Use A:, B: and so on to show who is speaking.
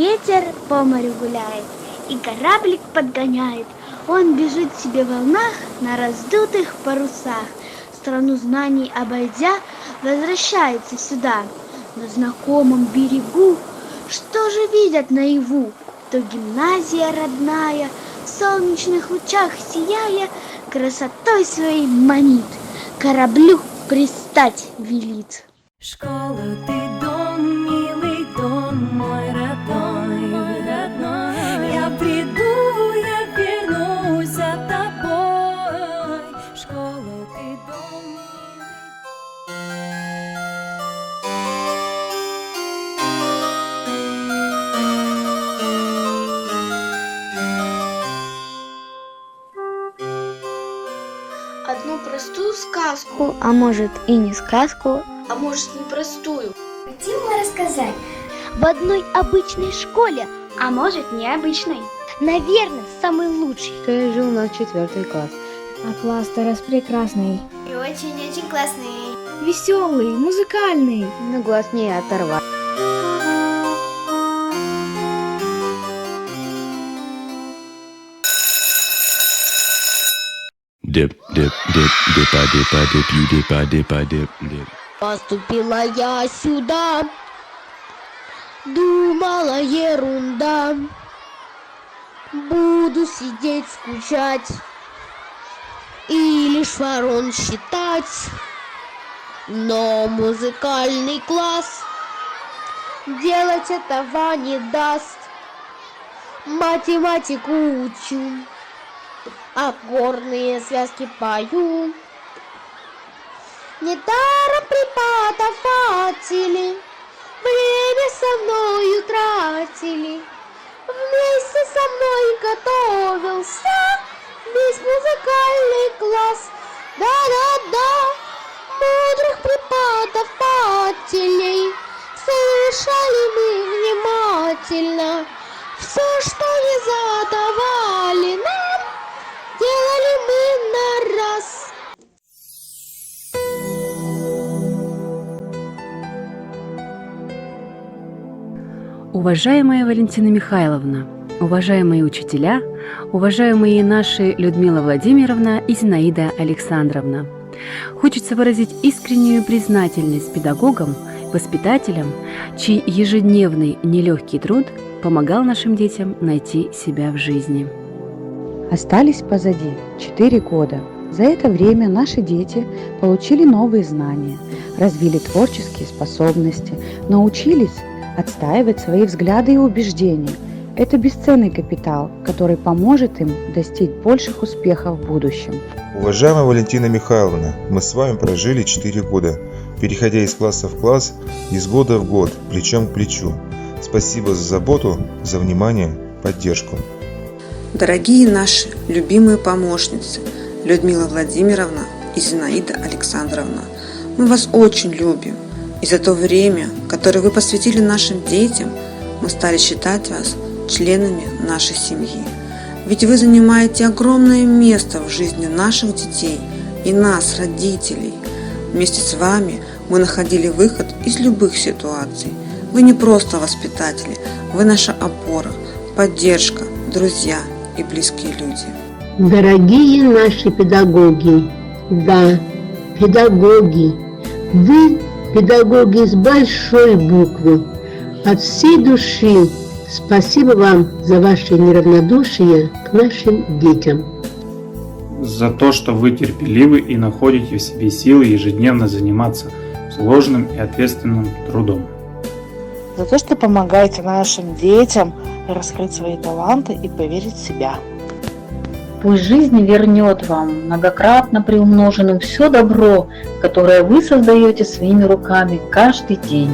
A: Ветер по морю гуляет и кораблик подгоняет. Он бежит себе в волнах на раздутых парусах. Страну знаний обойдя, возвращается сюда. На знакомом берегу что же видят наяву? То гимназия родная, в солнечных лучах сияя, красотой своей манит, кораблю пристать велит.
B: Школа, ты дом, милый дом, мой родной, родной. Я приду, я вернусь за тобой. Школа, ты дом,
A: Одну простую сказку, а может и не сказку, а может непростую,
C: хотим мы рассказать
A: в одной обычной школе, а может необычной. Наверное, самый лучший.
D: Ты жил на 4 класс.
C: А класс-то раз прекрасный,
A: И очень-очень классный.
C: веселый, музыкальный.
D: На глаз не оторвать.
E: Dip, dip, dip, dip, I dip, I dip, you dip, I dip, I dip, dip.
F: Поступила я сюда, думала ерунда, буду сидеть скучать и лишь ворон считать, но музыкальный класс делать этого не даст. Математику учу, аккордные связки пою. Недаром преподаватели время со мною тратили. Вместе со мной готовился весь музыкальный класс. Да-да-да, мудрых преподавателей слышали мы внимательно. Все, что не задавали нам, делали мы на раз.
G: Уважаемая Валентина Михайловна, уважаемые учителя, уважаемые наши Людмила Владимировна и Зинаида Александровна, хочется выразить искреннюю признательность педагогам, воспитателям, чей ежедневный нелегкий труд помогал нашим детям найти себя в жизни.
H: Остались позади 4 года. За это время наши дети получили новые знания, развили творческие способности, научились отстаивать свои взгляды и убеждения. Это бесценный капитал, который поможет им достичь больших успехов в будущем.
I: Уважаемая Валентина Михайловна, мы с вами прожили 4 года, переходя из класса в класс, из года в год, плечом к плечу. Спасибо за заботу, за внимание, поддержку.
J: Дорогие наши любимые помощницы Людмила Владимировна и Зинаида Александровна, мы вас очень любим. И за то время, которое вы посвятили нашим детям, мы стали считать вас членами нашей семьи. Ведь вы занимаете огромное место в жизни наших детей и нас, родителей. Вместе с вами мы находили выход из любых ситуаций. Вы не просто воспитатели, вы наша опора, поддержка, друзья и близкие люди.
F: Дорогие наши педагоги, да, педагоги, вы педагоги с большой буквы, от всей души спасибо вам за ваше неравнодушие к нашим детям.
K: За то, что вы терпеливы и находите в себе силы ежедневно заниматься сложным и ответственным трудом.
L: За то, что помогаете нашим детям раскрыть свои таланты и поверить в себя.
M: Пусть жизнь вернет вам многократно приумноженным все добро, которое вы создаете своими руками каждый день.